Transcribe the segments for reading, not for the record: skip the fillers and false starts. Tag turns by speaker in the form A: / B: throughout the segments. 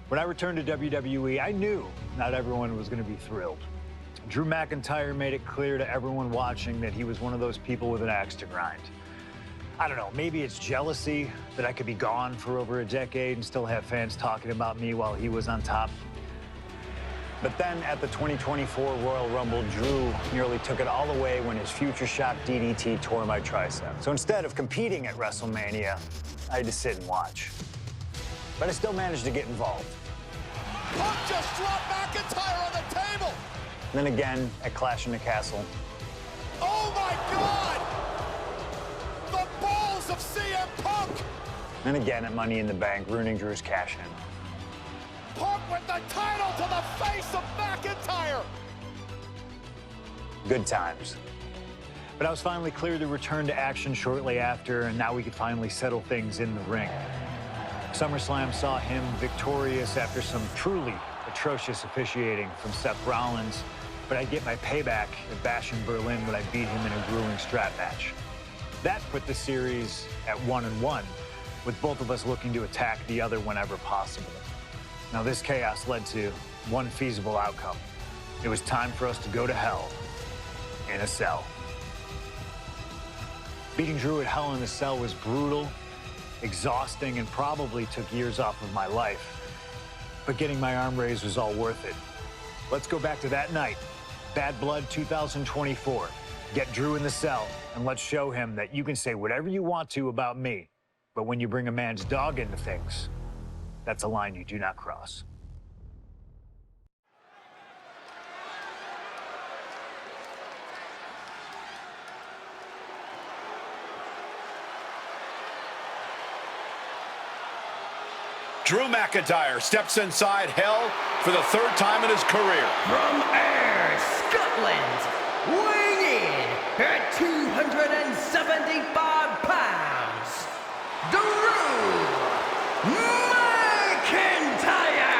A: When I returned to WWE, I knew not everyone was going to be thrilled. Drew McIntyre made it clear to everyone watching that he was one of those people with an axe to grind. I don't know, maybe it's jealousy that I could be gone for over a decade and still have fans talking about me while he was on top. But then at the 2024 Royal Rumble, Drew nearly took it all away when his future shock DDT tore my tricep. So instead of competing at WrestleMania, I had to sit and watch. But I still managed to get involved.
B: Punk just dropped McIntyre on the table.
A: Then again at Clash in the Castle.
B: Oh my God! The balls of CM Punk!
A: And again at Money in the Bank, ruining Drew's cash-in.
B: Punk with the title to the face of McIntyre!
A: Good times. But I was finally cleared to return to action shortly after, and now we could finally settle things in the ring. SummerSlam saw him victorious after some truly atrocious officiating from Seth Rollins, but I'd get my payback at Bash in Berlin when I beat him in a grueling strap match. That put the series at 1-1, with both of us looking to attack the other whenever possible. Now, this chaos led to one feasible outcome. It was time for us to go to hell in a cell. Beating Drew at Hell in a Cell was brutal, exhausting, and probably took years off of my life. But getting my arm raised was all worth it. Let's go back to that night, Bad Blood 2024. Get Drew in the cell, and let's show him that you can say whatever you want to about me, but when you bring a man's dog into things, that's a line you do not cross.
B: Drew McIntyre steps inside Hell for the third time in his career.
C: From Ayr, Scotland, weighing in at 275 pounds, Drew McIntyre!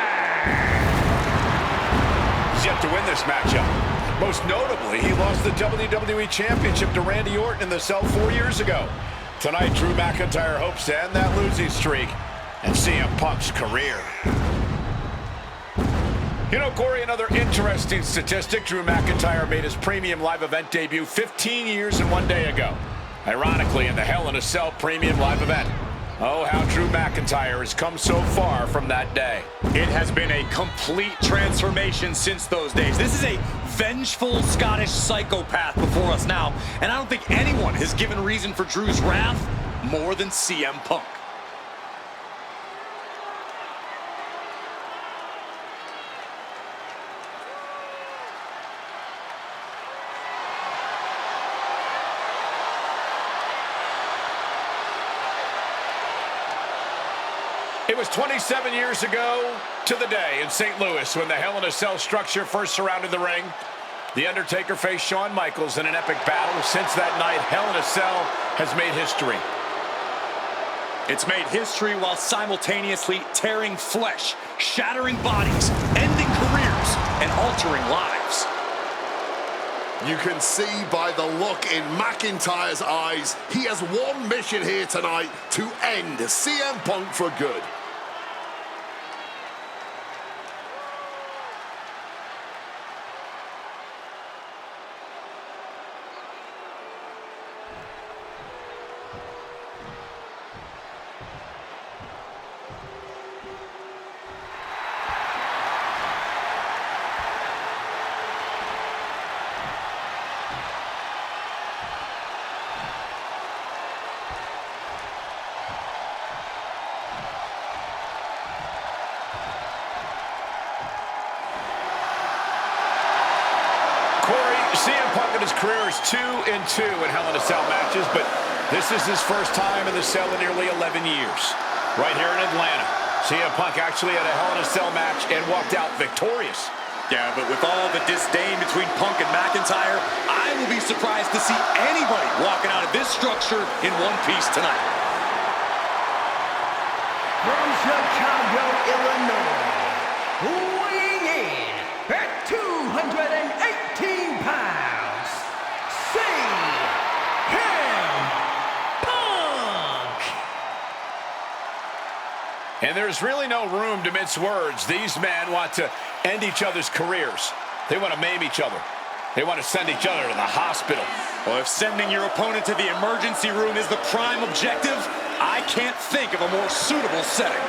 B: He's yet to win this matchup. Most notably, he lost the WWE Championship to Randy Orton in the cell 4 years ago. Tonight, Drew McIntyre hopes to end that losing streak and CM Punk's career. You know, Corey, another interesting statistic. Drew McIntyre made his premium live event debut 15 years and 1 day ago. Ironically, in the Hell in a Cell premium live event. Oh, how Drew McIntyre has come so far from that day.
D: It has been a complete transformation since those days. This is a vengeful Scottish psychopath before us now, and I don't think anyone has given reason for Drew's wrath more than CM Punk.
B: It was 27 years ago to the day in St. Louis when the Hell in a Cell structure first surrounded the ring. The Undertaker faced Shawn Michaels in an epic battle. Since that night, Hell in a Cell has made history.
D: It's made history while simultaneously tearing flesh, shattering bodies, ending careers, and altering lives.
E: You can see by the look in McIntyre's eyes, he has one mission here tonight: to end CM Punk for good.
B: CM Punk in his career is 2-2 in Hell in a Cell matches, but this is his first time in the cell in nearly 11 years. Right here in Atlanta, CM Punk actually had a Hell in a Cell match and walked out victorious.
D: Yeah, but with all the disdain between Punk and McIntyre, I will be surprised to see anybody walking out of this structure in one piece tonight.
C: From Chicago, Illinois, weighing in at 218 pounds, CM Punk!
B: And there's really no room to mince words. These men want to end each other's careers. They want to maim each other. They want to send each other to the hospital.
D: Well, if sending your opponent to the emergency room is the prime objective, I can't think of a more suitable setting.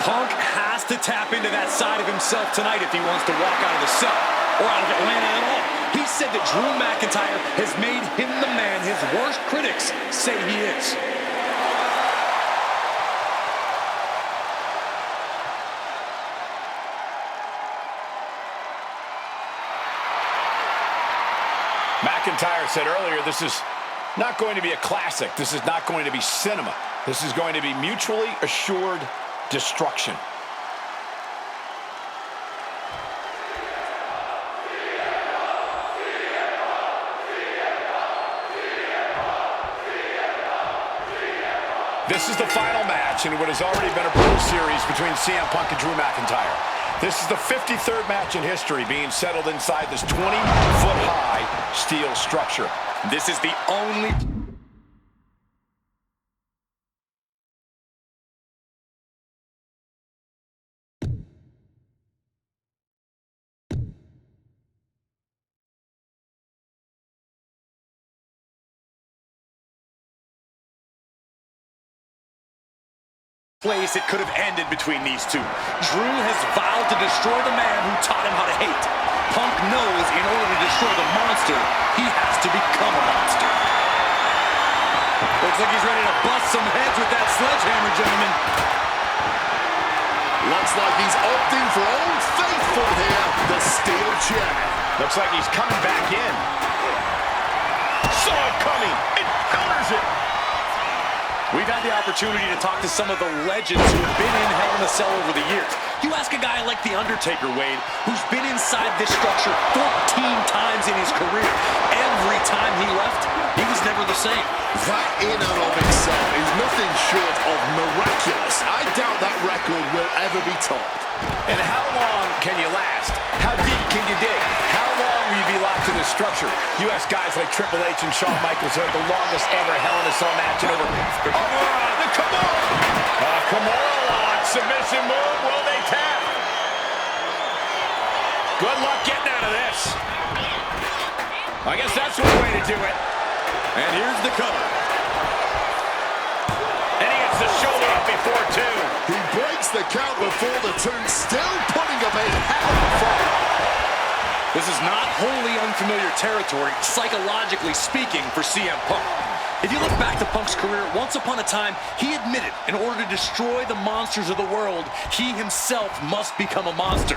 D: Punk has to tap into that side of himself tonight if he wants to walk out of the cell, or out of Atlanta at all. He said that Drew McIntyre has made him the man his worst critics say he is.
B: McIntyre said earlier, this is not going to be a classic. This is not going to be cinema. This is going to be mutually assured destruction. This is the final match in what has already been a brutal series between CM Punk and Drew McIntyre. This is the 53rd match in history being settled inside this 20-foot-high steel structure.
D: This is the only place it could have ended between these two. Drew has vowed to destroy the man who taught him how to hate. Punk knows in order to destroy the monster, he has to become a monster. Looks like he's ready to bust some heads with that sledgehammer, gentlemen.
E: Looks like he's opting for Old Faithful here, the steel chair.
B: Looks like he's coming back in. Saw it coming. It counters it.
D: We've had the opportunity to talk to some of the legends who have been in Hell in a Cell over the years. You ask a guy like The Undertaker, Wade, who's been inside this structure 14 times in his career. Every time he left, he was never the same.
E: That in and of itself is nothing short of miraculous. I doubt that record will ever be topped.
B: And how long can you last? How deep can you dig? How long will you be locked in this structure? You ask guys like Triple H and Shawn Michaels who had the longest ever Hell in a Cell match in over... the Kimura! Kimura lock. Submission move. Will they tap? Good luck getting out of this. I guess that's one way to do it.
D: And here's the cover.
B: And he gets the shoulder up before two.
E: He breaks the count before the two, still putting up a hell of a fight.
D: This is not wholly unfamiliar territory, psychologically speaking, for CM Punk. If you look back to Punk's career, once upon a time, he admitted in order to destroy the monsters of the world, he himself must become a monster.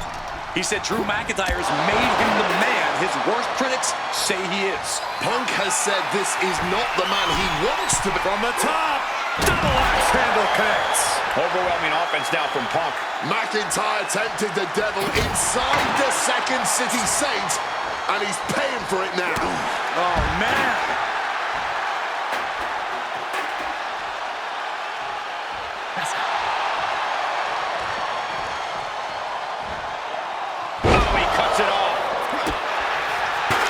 D: He said Drew McIntyre has made him the man his worst critics say he is.
E: Punk has said this is not the man he wants to be.
B: From the top, double axe handle connects. Overwhelming offense now from Punk.
E: McIntyre tempted the devil inside the Second City Saints, and he's paying for it now.
B: Oh, man.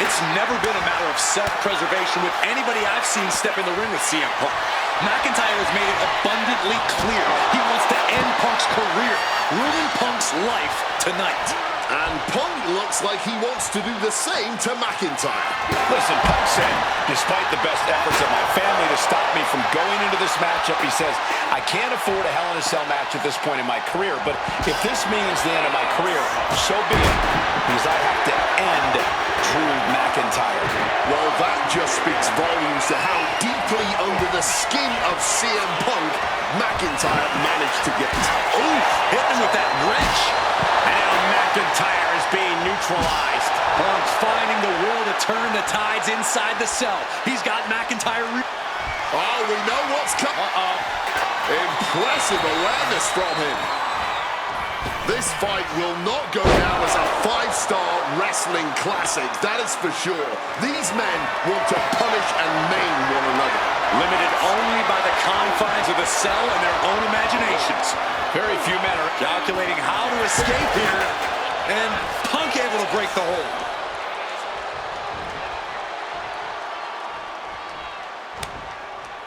D: It's never been a matter of self-preservation with anybody I've seen step in the ring with CM Punk. McIntyre has made it abundantly clear he wants to end Punk's career, ruin Punk's life tonight.
E: And Punk looks like he wants to do the same to McIntyre.
B: Listen, Punk said, despite the best efforts of my family to stop me from going into this matchup, he says, I can't afford a Hell in a Cell match at this point in my career, but if this means the end of my career, so be it, because I have to end Drew McIntyre.
E: Well, that just speaks volumes to how deeply under the skin of CM Punk McIntyre managed to get.
D: Ooh, hit him with that wrench.
B: And now McIntyre is being neutralized.
D: Punk's finding the will to turn the tides inside the cell. He's got McIntyre.
E: Oh, we know what's coming. Impressive awareness from him. This fight will not go down as a 5-star wrestling classic, that is for sure. These men want to punish and maim one another.
D: Limited only by the confines of the cell and their own imaginations.
B: Very few men are
D: calculating how to escape here, and Punk able to break the hold.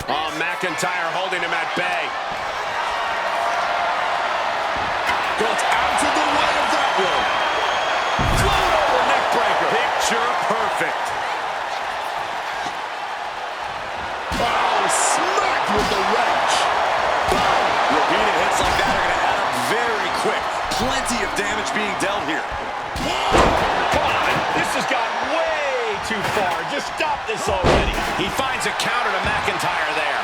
B: Oh, McIntyre holding him at bay.
E: got out of the way of that one.
B: Float over neck breaker.
D: Picture perfect.
E: Oh, smacked with the wrench. Boom!
D: Repeated hits like that are going to add up very quick. Plenty of damage being dealt here.
B: Come on, this has gone way too far. Just stop this already. He finds a counter to McIntyre there.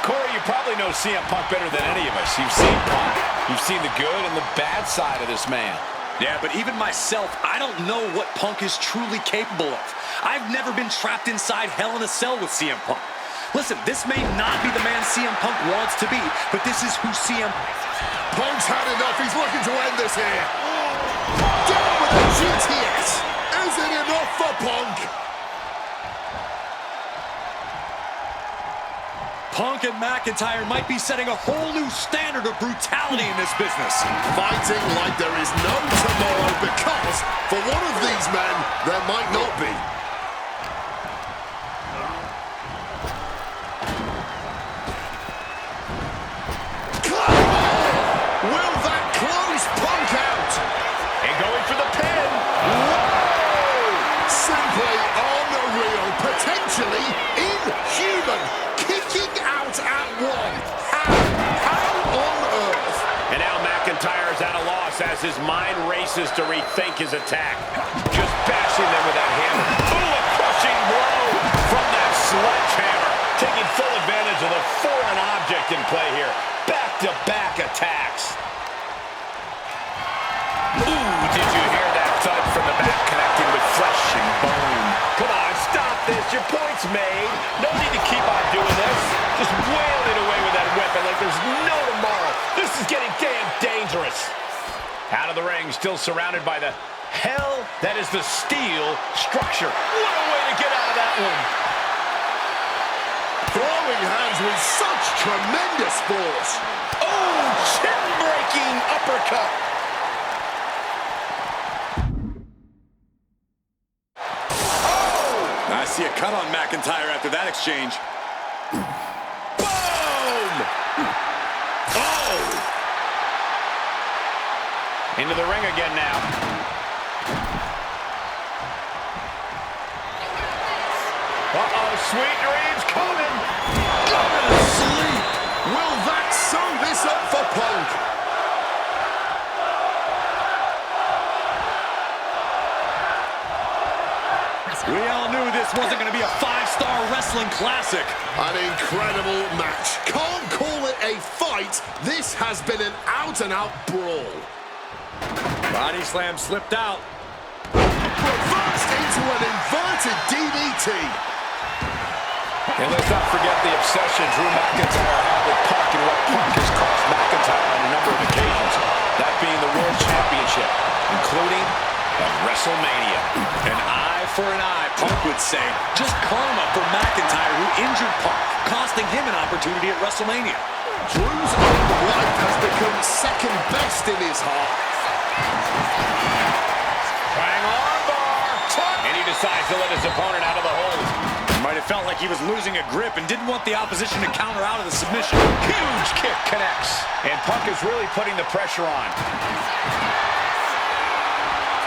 B: Corey, you probably know CM Punk better than any of us. You've seen Punk. You've seen the good and the bad side of this man.
D: Yeah, but even myself, I don't know what Punk is truly capable of. I've never been trapped inside Hell in a Cell with CM Punk. Listen, this may not be the man CM Punk wants to be, but this is who CM...
E: Punk's had enough. He's looking to end this here. Down with a GTS. Is it enough for Punk?
D: Punk and McIntyre might be setting a whole new standard of brutality in this business.
E: Fighting like there is no tomorrow because for one of these men, there might not be. Will that close Punk out?
B: And going for the pin.
E: Whoa! Simply unreal, potentially inhuman, kicking out at one. How on earth?
B: And now McIntyre's at a loss as his mind races to rethink his attack. Just bashing them with that hammer. Ooh, a crushing blow from that sledgehammer. Taking full advantage of the foreign object in play here. Back-to-back attacks. Ooh, did you hear that thud from the back connecting with flesh and bone? Come on, stop this. Your point's made. No need to keep on doing this. Just wailing away with that weapon like there's no tomorrow. This is getting damn dangerous. Out of the ring, still surrounded by the hell that is the steel structure. What a way to get out of that one.
E: Throwing hands with such tremendous force.
B: Oh, chin-breaking uppercut.
D: I see a cut on McIntyre after that exchange.
B: Boom! Oh! Into the ring again now. Uh-oh, sweet dreams coming.
E: Go to sleep. Will that sew this up for Punk?
D: We all knew this wasn't going to be a 5-star wrestling classic.
E: An incredible match. Can't call it a fight. This has been an out-and-out brawl.
D: Body slam slipped out.
E: Reversed into an inverted DDT.
B: And let's not forget the obsession Drew McIntyre had with Punk and what Punk has cost McIntyre on a number of occasions. That being the World Championship, including at WrestleMania.
D: An eye for an eye, Punk would say. Just karma for McIntyre, who injured Punk, costing him an opportunity at WrestleMania.
E: Drew's own life has become second best in his heart.
B: Bang on bar. And he decides to let his opponent out of the hold.
D: Might have felt like he was losing a grip and didn't want the opposition to counter out of the submission.
B: Huge kick connects. And Punk is really putting the pressure on.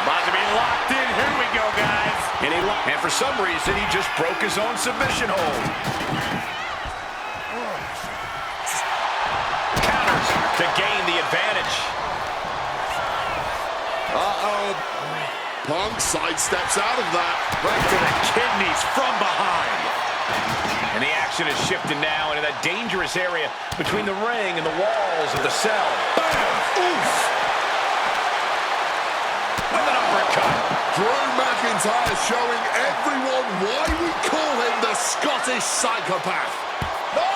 D: About to be locked in. Here we go, guys.
B: And for some reason, he just broke his own submission hold. Counters to gain the advantage.
E: Uh-oh. Punk sidesteps out of that.
B: Right to the kidneys from behind. And the action is shifted now into that dangerous area between the ring and the walls of the cell. Bam! Oof! With an uppercut.
E: Drew McIntyre showing everyone why we call him the Scottish Psychopath.
B: No!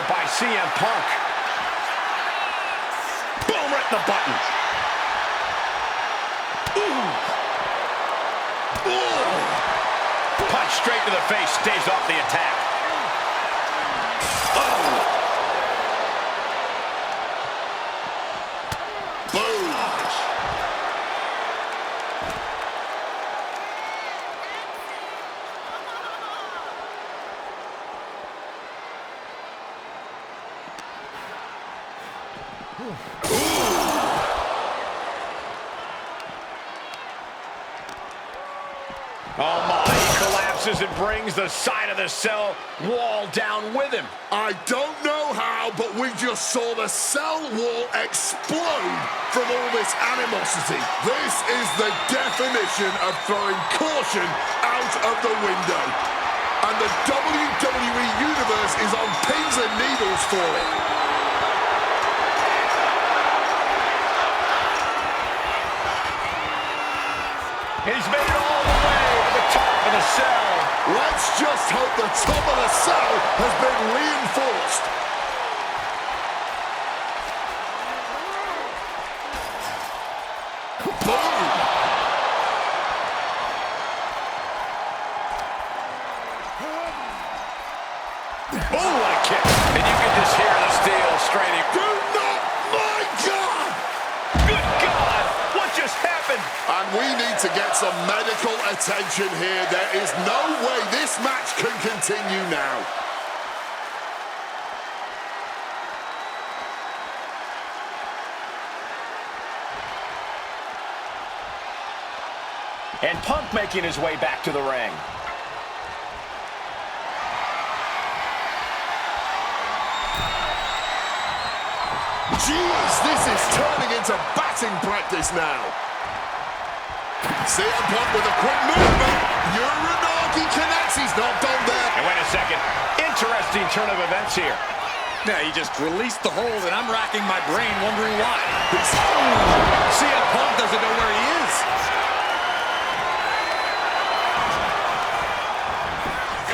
B: By CM Punk. Boom, right in the button. Ooh. Ooh. straight to the face, stays off the attack. Oh!
E: Boom!
B: Oh my, he collapses and brings the side of the cell wall down with him.
E: I don't know how, but we just saw the cell wall explode from all this animosity. This is the definition of throwing caution out of the window. And the WWE Universe is on pins and needles for it.
B: He's made it all the way to the top of the cell.
E: Let's just hope the top of the cell has been reinforced. Boom!
B: Oh, what a kick. And you can just hear the steel straining.
E: Do not, my God!
B: Good God, what just happened?
E: And we need to get some medical attention here. There is no way this match can continue now.
B: And Punk making his way back to the ring.
E: Jeez, this is turning into batting practice now. CM Punk with a quick movement. Uranagi connects. He's not done there.
B: And wait a second. Interesting turn of events here.
D: Yeah, he just released the hold, and I'm racking my brain wondering why.
E: He's-
D: CM Punk doesn't know where he is.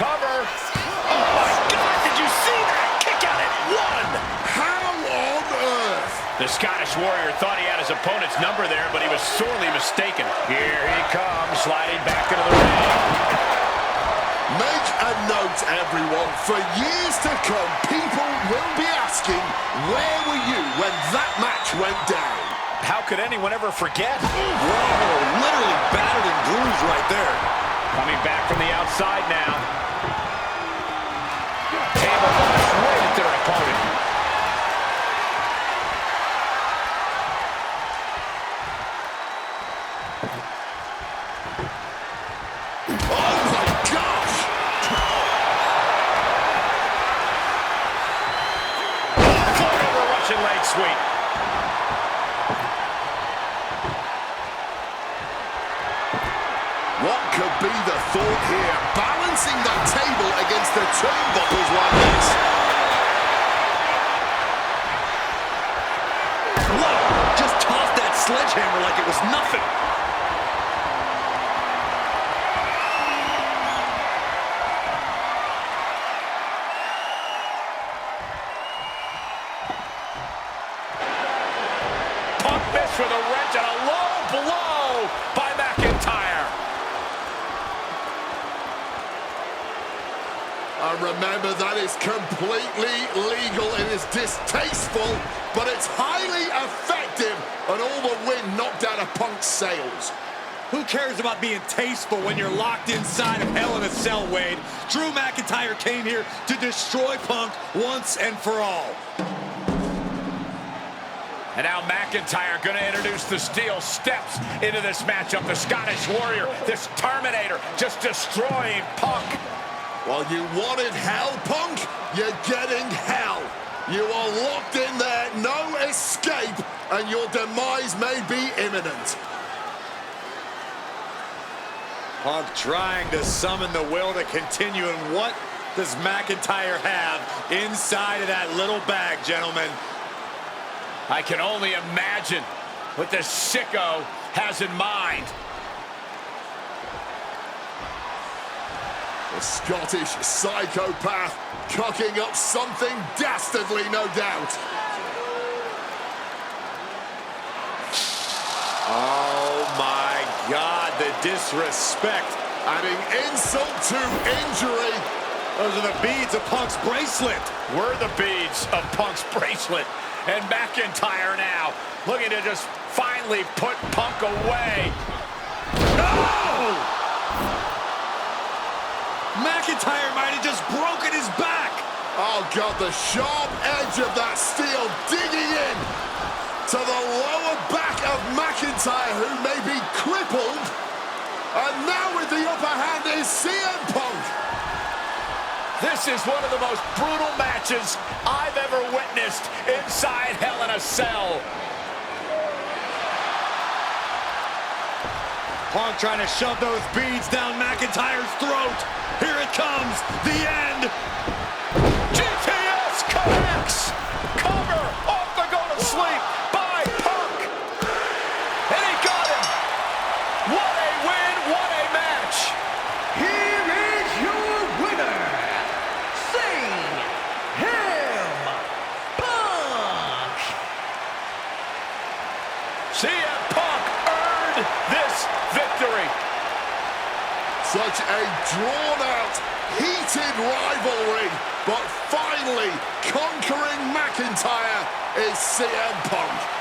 B: Cover. Oh, my God, did you see that? Kick out at one.
E: How on earth?
B: The Scottish Warrior thought he had his opponent's number there, but he was sorely mistaken. Here he comes, sliding back into the ring.
E: Make a note, everyone. For years to come, people will be asking, where were you when that match went down?
B: How could anyone ever forget?
D: Whoa, literally battered and bruised right there.
B: Coming back from the outside now. Table launch right at their opponent.
E: Oh my gosh!
B: Float over Russian leg sweep.
E: What could be the thought here? Balancing the table against the turnbuckles like this.
D: Whoa, just tossed that sledgehammer like it was nothing.
B: Punk missed with a wrench and a low blow by McIntyre.
E: And remember, that is completely legal. It is distasteful, but it's highly effective, and all the wind knocked out of Punk's sails.
D: Who cares about being tasteful when you're locked inside of Hell in a Cell, Wade? Drew McIntyre came here to destroy Punk once and for all.
B: And now McIntyre going to introduce the steel steps into this matchup. The Scottish Warrior, this Terminator, just destroying Punk.
E: Well, you wanted hell, Punk? You're getting hell. You are locked in there, no escape, and your demise may be imminent.
D: Punk trying to summon the will to continue, and what does McIntyre have inside of that little bag, gentlemen?
B: I can only imagine what this sicko has in mind.
E: The Scottish psychopath cooking up something dastardly, no doubt.
D: Oh my God, the disrespect
E: Adding insult to injury.
D: Those are the beads of Punk's bracelet.
B: Were the beads of Punk's bracelet. And McIntyre now looking to just finally put Punk away.
D: No! McIntyre might have just broken his back.
E: Oh, God, the sharp edge of that steel digging in to the lower back of McIntyre, who may be crippled. And now with the upper hand is CM Punk.
B: This is one of the most brutal matches I've ever witnessed inside Hell in a Cell.
D: Punk trying to shove those beads down McIntyre's throat. Here it comes, the end.
B: GTS connects. Cover off the go to sleep by Punk. And he got him. What a win, what a match.
C: Here is your winner, CM Punk.
B: CM Punk earned this victory.
E: Such a drawn-out, heated rivalry, but finally conquering McIntyre is CM Punk.